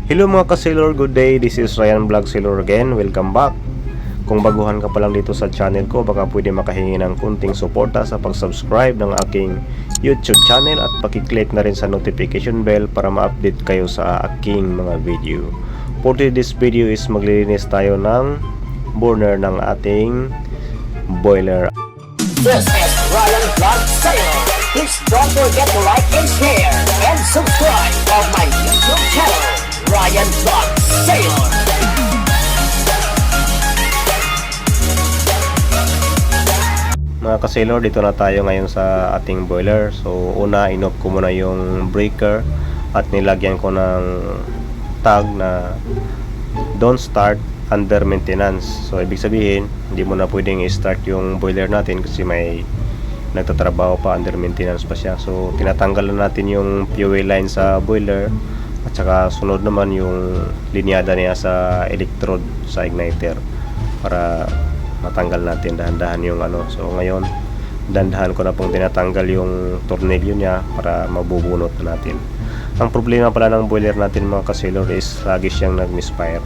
Hello mga ka-sailor, good day. This is Ryan Vlog Sailor again. Welcome back. Kung baguhan ka pa lang dito sa channel ko, baka pwede makahingi ng kunting suporta sa pag-subscribe ng aking YouTube channel at pakiclick na rin sa notification bell para ma-update kayo sa aking mga video. For this video is maglilinis tayo ng burner ng ating boiler. This is Ryan Vlog Sailor. Please don't forget to like and share and subscribe of my YouTube channel, Ryan Vlog Sailor. Mga ka-sailor, dito na tayo ngayon sa ating boiler. So una, in-off ko muna yung breaker at nilagyan ko ng tag na don't start under maintenance. So ibig sabihin, hindi mo na pwedeng i-start yung boiler natin kasi may nagtatrabaho pa, under maintenance pa siya. So tinatanggal na natin yung fuel line sa boiler at saka sunod naman yung linyada niya sa electrode sa igniter para matanggal natin dahan-dahan yung ano. So ngayon dahan-dahan ko na pong tinatanggal yung tornilyo niya para mabubunot na natin. Ang problema pala ng boiler natin mga ka-sailor is lagi siyang nag-misfire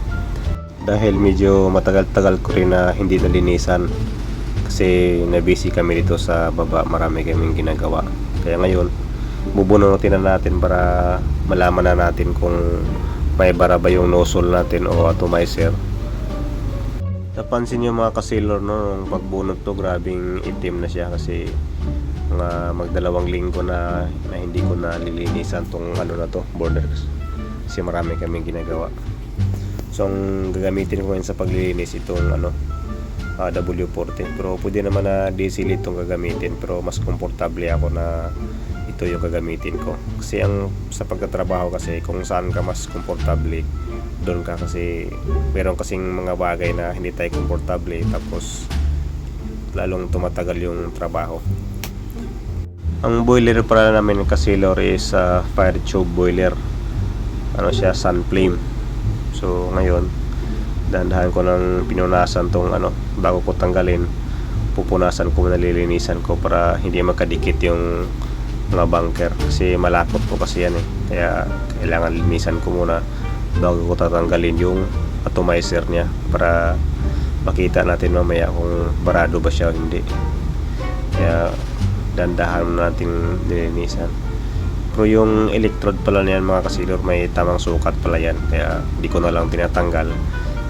dahil medyo matagal-tagal ko rin na hindi nalinisan kasi na-busy kami dito sa baba, marami kaming ginagawa. Kaya ngayon bubunutin na natin para malaman na natin kung may bara ba yung nozzle natin o atomizer. Napansin nyo mga ka-sailor, no, nung pagbunot to, grabing itim na siya kasi mga magdalawang linggo na hindi ko na lilinisan tong ano na to, burners, kasi marami kaming ginagawa. So ang gagamitin ko ngayon sa paglilinis itong ano, W40, pero pwede naman na diesel itong gagamitin, pero mas komportable ako na ito yung gagamitin ko kasi ang sa pagtatrabaho kasi kung saan ka mas komportable doon ka, kasi meron kasing mga bagay na hindi tayo komportable tapos lalong tumatagal yung trabaho. Ang boiler pala namin ka-sailor is fire tube boiler, ano siya, sun flame. So ngayon dahan-dahan ko ng pinunasan tong ano, bago ko tanggalin pupunasan ko, nalilinisan ko para hindi magkadikit yung mga bunker kasi malapot po kasi yan kaya kailangan linisan ko muna bago ko tatanggalin yung atomizer niya para makita natin mamaya kung barado ba siya o hindi. Kaya dandahan natin nilinisan. Pero yung electrode pala niyan mga ka-sailor, may tamang sukat pala yan, kaya hindi ko na lang tinatanggal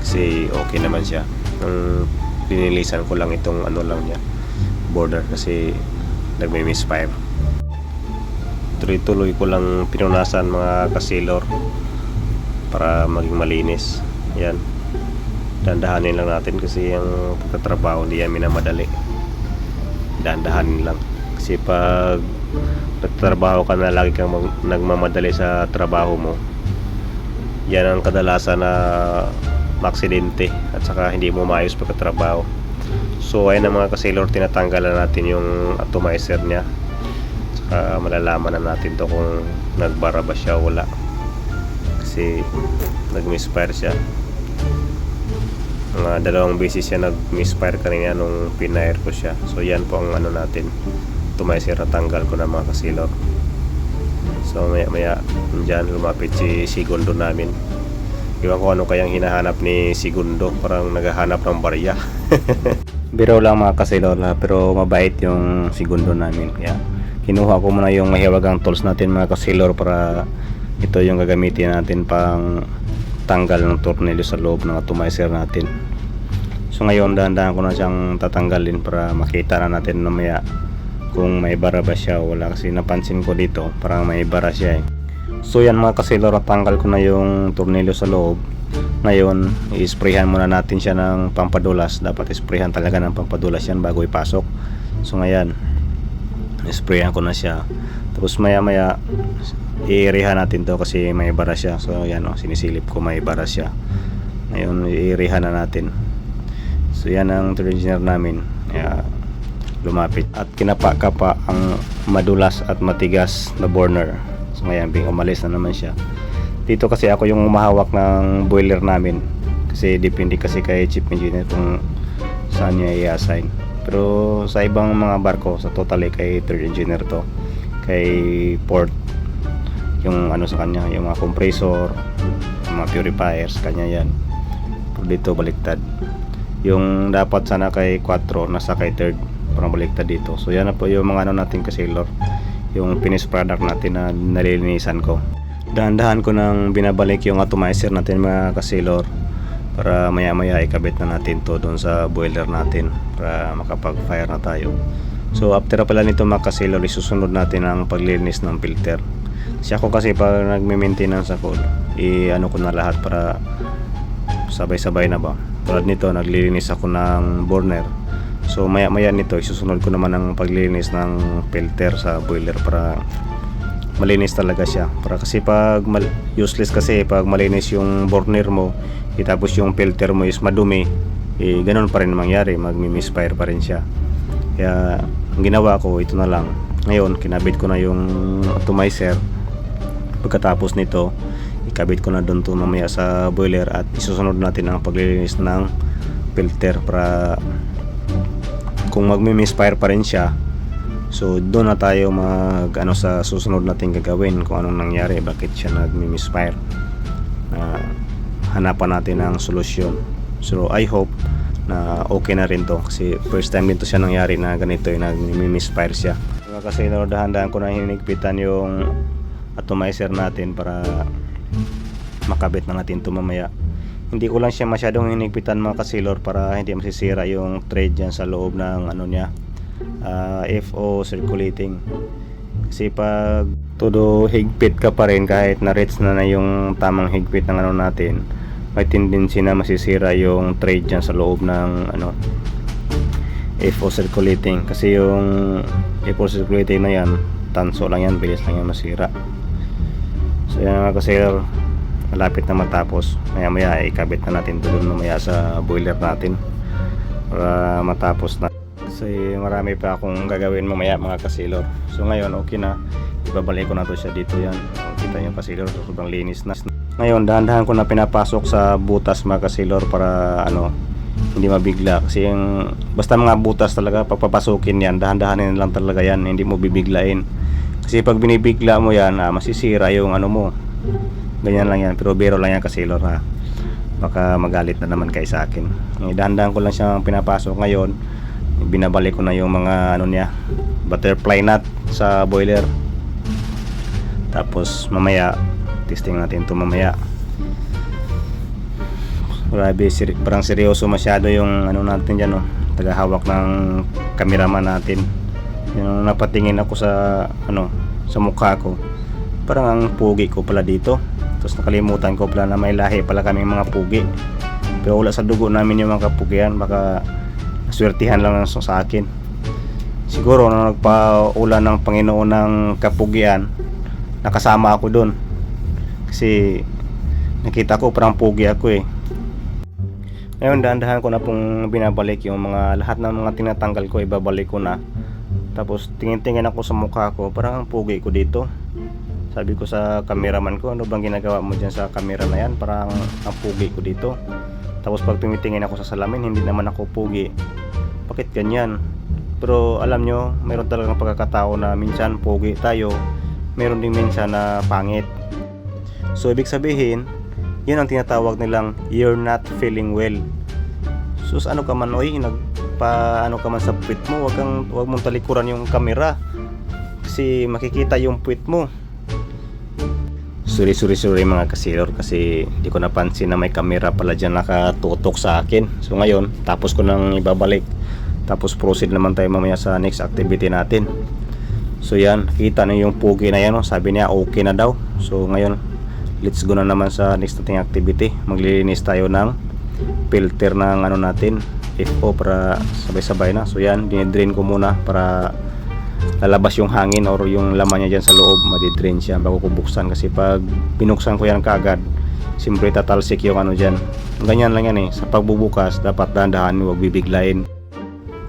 kasi okay naman siya. Ang linilisan ko lang itong ano lang niya, border, kasi nagme-misfire. Tuloy-tuloy ko lang pinunasan mga ka-sailor para maging malinis. Yan, dandahanin lang natin kasi ang pagtatrabaho hindi yan minamadali. Dandahanin lang kasi pag nagtatrabaho ka na lagi kang nagmamadali sa trabaho mo, yan ang kadalasan na maaksidente at saka hindi mo maayos pagtatrabaho. So ayun na mga ka-sailor, tinatanggalan natin yung atomizer niya. Saka malalaman na natin to kung nagbara ba siya o wala, kasi nag-misfire siya. Mga dalawang beses siya nag-misfire kanina nung pinair ko siya. So yan po ang ano natin, atomizer na tanggal ko na mga ka-sailor. So maya dyan lumapit si segundo namin. Iwan ko ano kayang hinahanap ni segundo, parang naghahanap ng barya. Biro lang mga ka-sailor, pero mabait yung segundo namin. Kaya kinuha ko muna yung mahiwagang tools natin mga ka-sailor para ito yung gagamitin natin pang tanggal ng tornilyo sa loob ng atomizer natin. So ngayon dahan-dahan ko na siyang tatanggalin para makita na natin mamaya kung may bara ba siya o wala, kasi napansin ko dito parang may bara siya So yan mga ka-sailor, tanggal ko na yung tornilyo sa loob. Ngayon i-sprayhan muna natin siya ng pampadulas. Dapat i-sprayhan talaga ng pampadulas yan bago ipasok. So ngayon i-sprayhan ko na siya, tapos maya maya i-irihan natin to kasi may bara siya. So yan sinisilip ko may bara siya. Ngayon i-irihan na natin. So yan ang third engineer namin. Lumapit at kinapa-kapa ang madulas at matigas na burner. So ngayon umalis na naman siya. Dito kasi ako yung umahawak ng boiler namin kasi depende kasi kay chief engineer kung saan niya i-assign. Pero sa ibang mga barko, sa totally kay third engineer to, kay port yung ano sa kanya, yung mga compressor, mga purifiers, kanya yan. Pero dito baliktad. Yung dapat sana kay 4 nasa kay 3, parang baliktad dito. So yan na po yung mga ano natin kasailor, yung finished product natin na nalilinisan ko. Dahan-dahan ko nang binabalik yung atomizer natin mga kasailor, para maya maya ikabit na natin to doon sa boiler natin para makapag fire na tayo. So after pala nito mga kasailor, isusunod natin ang paglilinis ng filter. Kasi ako kasi pag nagme-maintenance ako, ano ko na lahat para sabay-sabay na ba. Tulad nito, naglilinis ako ng burner. So maya maya nito, isusunod ko naman ang paglilinis ng filter sa boiler para malinis talaga siya. Para kasi pag useless kasi pag malinis yung burner mo, tapos yung filter mo is madumi, ganun pa rin mangyari, magmi-misfire pa rin siya. Kaya ang ginawa ko, ito na lang. Ngayon, kinabit ko na yung atomizer. Pagkatapos nito, ikabit ko na doon to mamaya sa boiler at isusunod natin ang paglilinis ng filter para kung magmi-misfire pa rin siya, so doon na tayo sa susunod natin gagawin kung anong nangyari, bakit siya nagmi-misfire. Hanapan natin ang solusyon. So I hope na okay na rin to, kasi first time din to siya nangyari na ganito, yung nagmi-misfire siya. Kasi dahan-dahan ko na hinigpitan yung atomizer natin para makabit na natin ito mamaya. Hindi ko lang siya masyadong hinigpitan mga kasailor para hindi masisira yung thread dyan sa loob ng ano niya, FO circulating. Kasi pag todo higpit ka pa rin, kahit na-reach na yung tamang higpit ng ano natin, may tendency na masisira yung thread dyan sa loob ng FO circulating. Kasi yung FO circulating na yan, tanso lang yan, bilis lang yan masira. So yan mga kasailor, malapit na matapos. Maya maya ikabit na natin doon mamaya sa boiler natin para matapos na. Kasi marami pa akong gagawin mamaya mga kasailor. So ngayon okay na, ibabalik ko na to siya dito. Yan, kita nyo kasailor, sobrang linis na. Ngayon dahan-dahan ko na pinapasok sa butas mga kasailor para hindi mabigla. Kasi yung basta mga butas talaga, pagpapasukin yan, dahan-dahanin lang talaga yan, hindi mo bibiglain. Kasi pag binibigla mo yan, masisira yung mo. Ganyan lang yan, pero biro lang yan kasailor ha. Baka magalit na naman kayo sa akin. Dahan-dahan ko lang siyang pinapasok ngayon. Binabalik ko na yung mga niya, butterfly nut sa boiler. Tapos mamaya testing natin ito mamaya. Grabe, parang seryoso masyado yung natin dyan, tagahawak ng cameraman natin. Yung napatingin ako sa sa mukha ko, parang ang pugi ko pala dito. Tapos nakalimutan ko pala na may lahi pala kaming mga pugi, pero wala sa dugo namin yung mga kapugian. Baka naswertihan lang sa akin. Siguro nung nagpaulan ng Panginoon ng kapugian, nakasama ako doon. Kasi nakita ko parang pugi ako eh. Ngayon dahan-dahan ko na pong binabalik yung lahat ng mga tinatanggal ko, ibabalik ko na. Tapos tingin-tingin ako sa mukha ko, parang ang pugi ko dito. Sabi ko sa cameraman ko, ano bang ginagawa mo dyan sa camera na yan, parang ang pugi ko dito. Tapos pag tumitingin ako sa salamin, hindi naman ako pugi. Bakit ganyan? Pero alam nyo, mayroon talagang pagkakatao na minsan pugi tayo, mayroon din minsan na pangit. So ibig sabihin, yun ang tinatawag nilang you're not feeling well. Sus, ano ka man, ano ka man sa puwit mo, wag mong talikuran yung camera kasi makikita yung puwit mo. Sorry mga kasailor, kasi di ko napansin na may camera pala dyan nakatutok sa akin. So ngayon, tapos ko nang ibabalik. Tapos proceed naman tayo mamaya sa next activity natin. So yan, kita na yung pugi na yan, sabi niya okay na daw. So ngayon, let's go na naman sa next nating activity. Maglilinis tayo ng filter ng natin, FO, para sabay-sabay na. So yan, dinidrain ko muna para lalabas yung hangin or yung laman niya dyan sa loob, madidrain siya bago ko buksan. Kasi pag binuksan ko yan kagad, siyempre tatalsik yung dyan. Ganyan lang yan eh, sa pagbubukas dapat dahan-dahan, huwag bibiglain.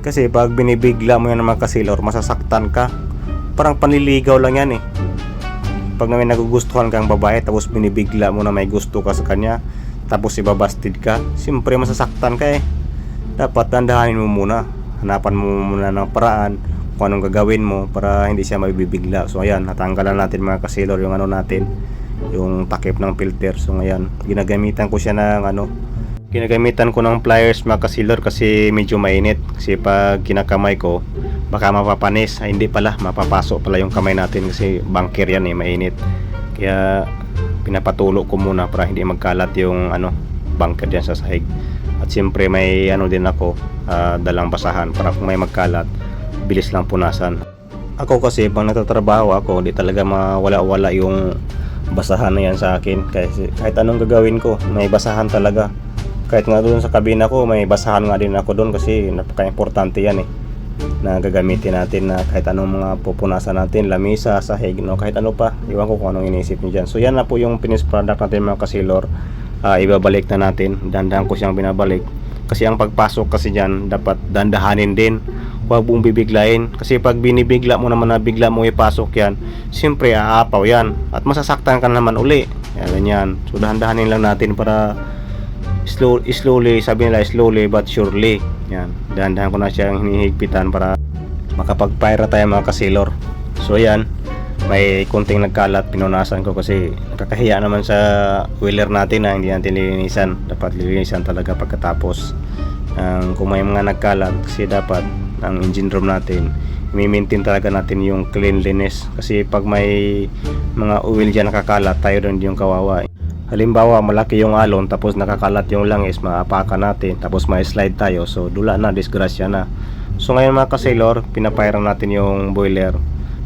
Kasi pag binibigla mo yan mga kasailor, masasaktan ka. Parang panliligaw lang yan eh. Pag may nagugustuhan kang babae tapos binibigla mo na may gusto ka sa kanya, tapos ibabastid ka, siyempre masasaktan ka eh. Dapat dahan-dahanin mo muna, hanapan mo muna ng paraan kung anong gagawin mo para hindi siya mabibigla. So ayan, natanggalan natin mga kasailor yung natin, yung takip ng filter. So ngayon ginagamitan ko siya ng ginagamitan ko ng pliers mga kasilor kasi medyo mainit. Kasi pag kinakamay ko baka mapapanis. Ay, hindi pala, mapapasok pala yung kamay natin kasi bunker yan mainit. Kaya pinapatulo ko muna para hindi magkalat yung bunker dyan sa sahig. At siyempre may din ako, dalang basahan para kung may magkalat bilis lang punasan. Ako kasi pag nagtatrabaho ako, di talaga mawala-wala yung basahan na yan sa akin. Kasi kahit anong gagawin ko, may basahan talaga. Kahit nga doon sa kabina ko, may basahan nga din ako doon kasi napaka-importante yan na gagamitin natin na kahit anong mga pupunasan natin, lamisa, sahig, kahit ano pa. Iwan ko kung anong iniisip nyo dyan. So yan na po yung finished product natin mga kasilor. Ibabalik na natin. Dandahan ko siyang binabalik. Kasi ang pagpasok kasi dyan, dapat dandahanin din. Huwag mong bibiglain. Kasi pag binibigla mo naman na bigla mo ipasok yan, siyempre aapaw yan. At masasaktan ka naman uli. Yan, ganyan. So dahan-dahanin lang natin para slowly, sabi nila slowly but surely. Yan, dahan-dahan ko na siyang hinihigpitan para makapag-pyra tayo mga kasilor. So yan, may kunting nagkalat, pinunasan ko kasi nakakahiya naman sa wheeler natin na hindi natin lilinisan. Dapat lilinisan talaga pagkatapos. Kung may mga nagkalat kasi dapat ang engine room natin i-maintain talaga natin yung cleanliness. Kasi pag may mga oil dyan nakakalat, tayo rin yung kawawa. Halimbawa malaki yung alon tapos nakakalat yung langis, maapakan natin tapos may slide tayo, so dula na, disgrasya na. So ngayon mga kasailor, pinapairan natin yung boiler.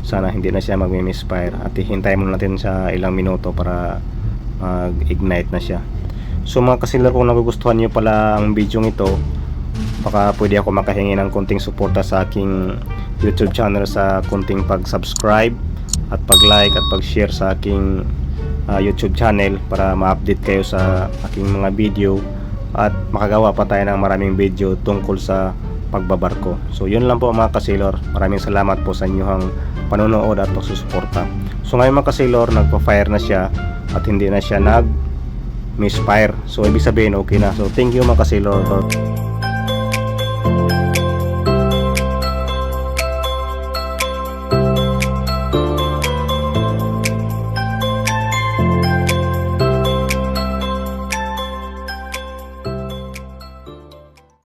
Sana hindi na siya mag-misfire at hihintayin muna natin sa ilang minuto para mag-ignite na siya. So mga kasailor, kung nagugustuhan nyo pala ang video ito, baka pwede ako makahingi ng konting suporta sa aking YouTube channel sa konting pag-subscribe at pag-like at pag-share sa aking YouTube channel para ma-update kayo sa aking mga video at makagawa pa tayo ng maraming video tungkol sa pagbabarko. So yun lang po mga kasailor, maraming salamat po sa inyong panonood at pagsusuporta. So ngayon mga kasailor, nagpa-fire na siya at hindi na siya nag-misfire. So ibig sabihin okay na. So thank you mga kasailor.